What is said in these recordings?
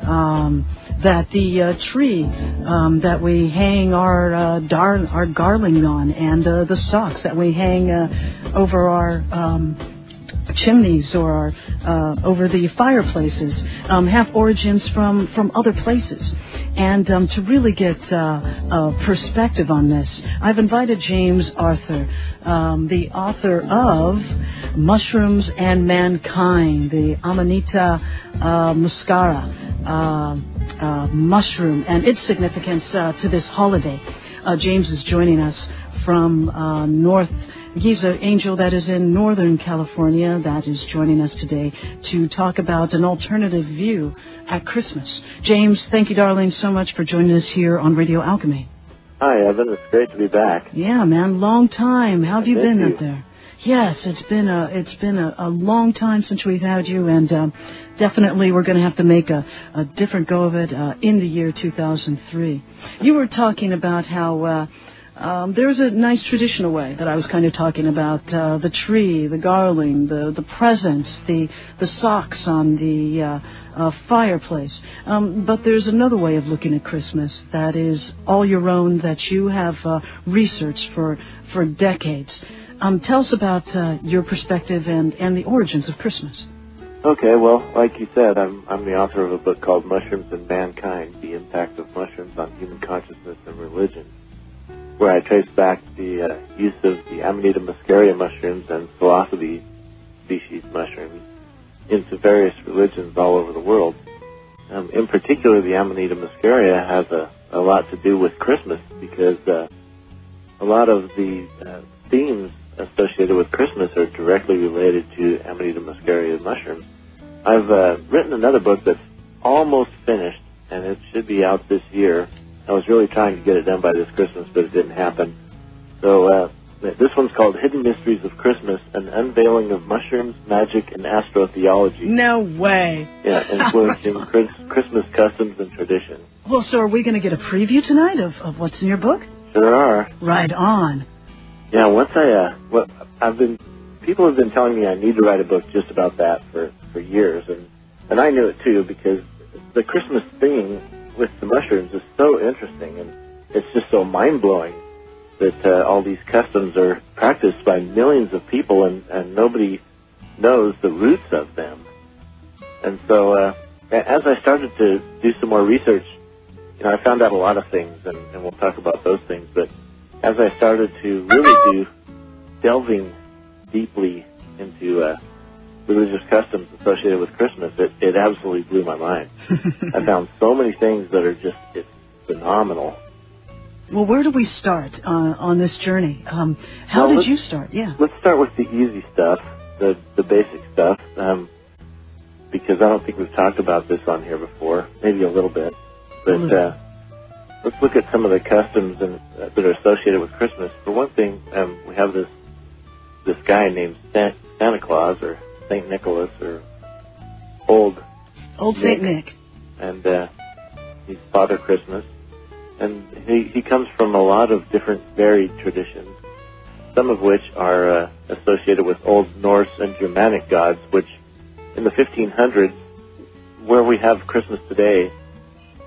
that the tree that we hang our garland on, and the socks that we hang over our chimneys or over the fireplaces have origins from other places. And to really get a perspective on this, I've invited James Arthur, the author of Mushrooms and Mankind, the Amanita muscara mushroom and its significance to this holiday. James is joining us from He's an angel that is in Northern California that is joining us today to talk about an alternative view at Christmas. James, thank you, darling, so much for joining us here on Radio Alchemy. Hi, Evan. It's great to be back. Yeah, man. Long time. How have you been out there? Yes, it's been a long time since we've had you, and definitely we're going to have to make a different go of it in the year 2003. You were talking about how there's a nice traditional way that I was kind of talking about, the tree, the garland, the presents, the socks on the fireplace. But there's another way of looking at Christmas that is all your own, that you have researched for decades. Tell us about your perspective and the origins of Christmas. Okay, well, like you said, I'm the author of a book called Mushrooms and Mankind, The Impact of Mushrooms on Human Consciousness and Religion, where I trace back the use of the Amanita muscaria mushrooms and philosophy species mushrooms into various religions all over the world. In particular, the Amanita muscaria has a lot to do with Christmas, because a lot of the themes associated with Christmas are directly related to Amanita muscaria mushrooms. I've written another book that's almost finished, and it should be out this year. I was really trying to get it done by this Christmas, but it didn't happen. So this one's called Hidden Mysteries of Christmas, an unveiling of mushrooms, magic, and astrotheology. No way. Yeah, influencing Christmas customs and tradition. Well, so are we going to get a preview tonight of what's in your book? Sure are. Right on. Yeah, people have been telling me I need to write a book just about that for years, and I knew it too, because the Christmas thing with the mushrooms is so interesting, and it's just so mind-blowing that all these customs are practiced by millions of people, and nobody knows the roots of them. And so as I started to do some more research, I found out a lot of things, and we'll talk about those things, but as I started to really do delving deeply into religious customs associated with Christmas, it absolutely blew my mind. I found so many things that are just phenomenal. Well, where do we start on this journey? How did you start? Yeah. Let's start with the easy stuff, the basic stuff, because I don't think we've talked about this on here before, maybe a little bit. But let's look at some of the customs that are associated with Christmas. For one thing, we have this guy named Santa Claus, or St. Nicholas, or Old St. Nick. And he's Father Christmas. And he comes from a lot of different varied traditions, some of which are associated with Old Norse and Germanic gods, which in the 1500s, where we have Christmas today,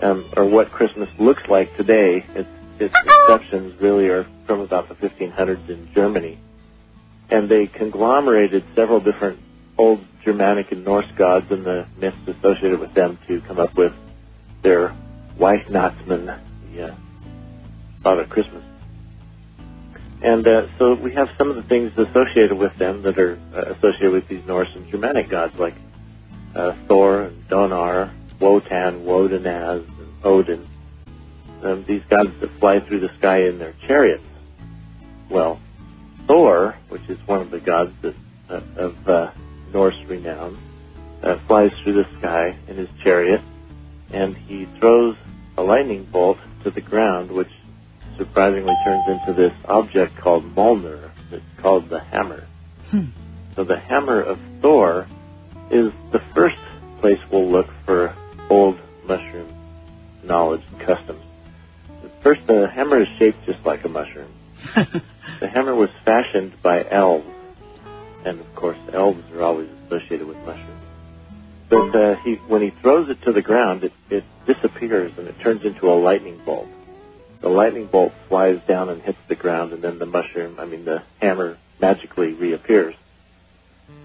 or what Christmas looks like today, its inceptions really are from about the 1500s in Germany. And they conglomerated several different old Germanic and Norse gods and the myths associated with them to come up with their Weihnachtsmann, the Father Christmas. And so we have some of the things associated with them that are associated with these Norse and Germanic gods, like Thor and Donar, Wotan, Wodenaz, and Odin. These gods that fly through the sky in their chariots. Well, Thor, which is one of the gods of Norse renown, flies through the sky in his chariot, and he throws a lightning bolt to the ground, which surprisingly turns into this object called Mjolnir. It's called the hammer. So the hammer of Thor is the first place we'll look for old mushroom knowledge and customs. First, the hammer is shaped just like a mushroom. The hammer was fashioned by elves, and of course elves are always associated with mushrooms. that when he throws it to the ground, it disappears and it turns into a lightning bolt. The lightning bolt flies down and hits the ground, and then the hammer magically reappears.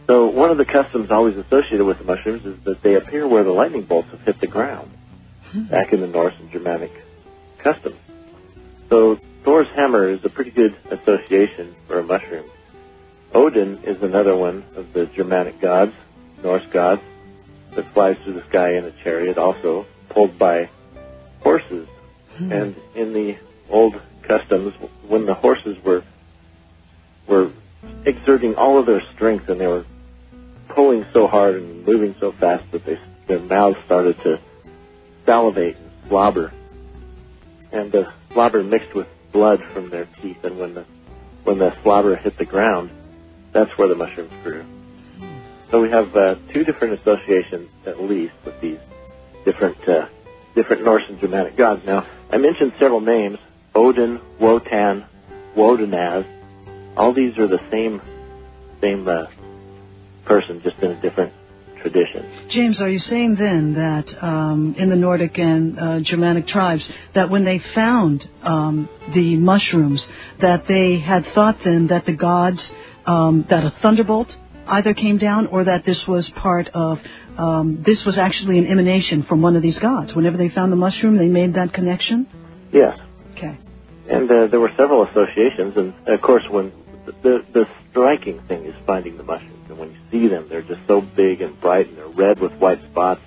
So one of the customs always associated with the mushrooms is that they appear where the lightning bolts have hit the ground, back in the Norse and Germanic customs. So Thor's hammer is a pretty good association for a mushroom. Odin is another one of the Germanic gods, Norse gods, that flies through the sky in a chariot, also pulled by horses. And in the old customs, when the horses were exerting all of their strength and they were pulling so hard and moving so fast that their mouths started to salivate and slobber, and the slobber mixed with blood from their teeth, and when the slobber hit the ground, that's where the mushrooms grew. So we have two different associations, at least, with these different Norse and Germanic gods. Now, I mentioned several names: Odin, Wotan, Wodenaz. All these are the same person, just in a different tradition. James, are you saying then that in the Nordic and Germanic tribes, that when they found the mushrooms, that they had thought then that the gods, that a thunderbolt either came down, or that this was part of, this was actually an emanation from one of these gods? Whenever they found the mushroom, they made that connection? Yes. Okay. And there were several associations, and of course, when the striking thing is finding the mushrooms, and when you see them, they're just so big and bright, and they're red with white spots,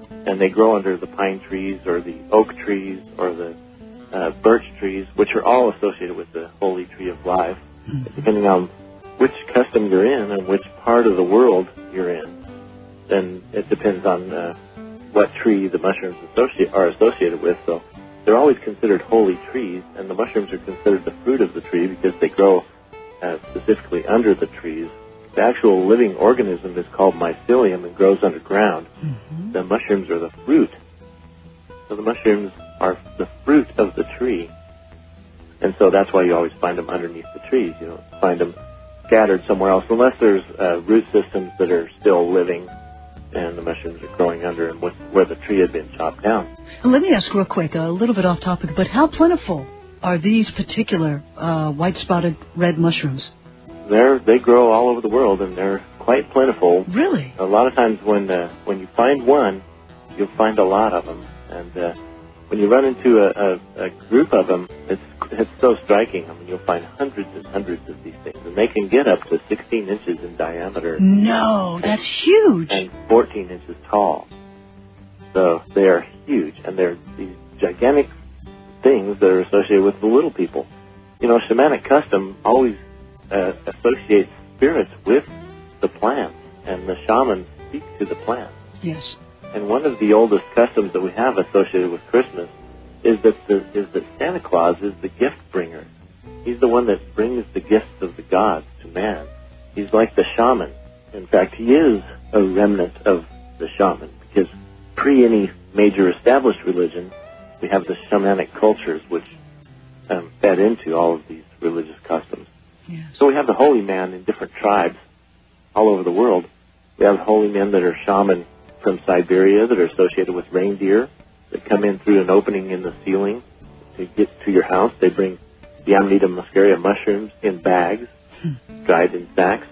and they grow under the pine trees or the oak trees or the birch trees, which are all associated with the holy tree of life. Depending on which custom you're in and which part of the world you're in, then it depends on what tree the mushrooms are associated with. So they're always considered holy trees, and the mushrooms are considered the fruit of the tree because they grow specifically under the trees. The actual living organism is called mycelium and grows underground. The mushrooms are the fruit. So the mushrooms are the fruit of the tree. And so that's why you always find them underneath the trees. You don't find them scattered somewhere else, unless there's root systems that are still living and the mushrooms are growing under and where the tree had been chopped down. And let me ask real quick, a little bit off topic, but how plentiful are these particular white-spotted red mushrooms? They grow all over the world, and they're quite plentiful. Really? A lot of times when you find one, you'll find a lot of them. And when you run into a group of them, it's so striking. I mean, you'll find hundreds and hundreds of these things, and they can get up to 16 inches in diameter. No, that's huge. And 14 inches tall. So they are huge, and they're these gigantic things that are associated with the little people. You know, shamanic custom always associates spirits with the plants, and the shamans speak to the plants. Yes. And one of the oldest customs that we have associated with Christmas is that Santa Claus is the gift bringer. He's the one that brings the gifts of the gods to man. He's like the shaman. In fact, he is a remnant of the shaman, because pre any major established religion, we have the shamanic cultures which fed into all of these religious customs. Yes. So we have the holy man in different tribes all over the world. We have holy men that are shaman from Siberia that are associated with reindeer that come in through an opening in the ceiling to get to your house. They bring the Amanita muscaria mushrooms in bags, dried in sacks.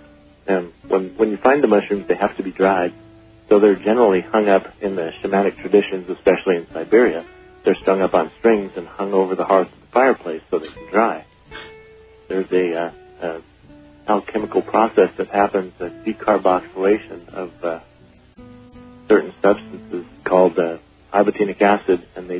And when you find the mushrooms, they have to be dried. So they're generally hung up in the shamanic traditions, especially in Siberia. They're strung up on strings and hung over the hearth of the fireplace so they can dry. There's a alchemical process that happens, a decarboxylation of certain substances called ibotenic acid, and they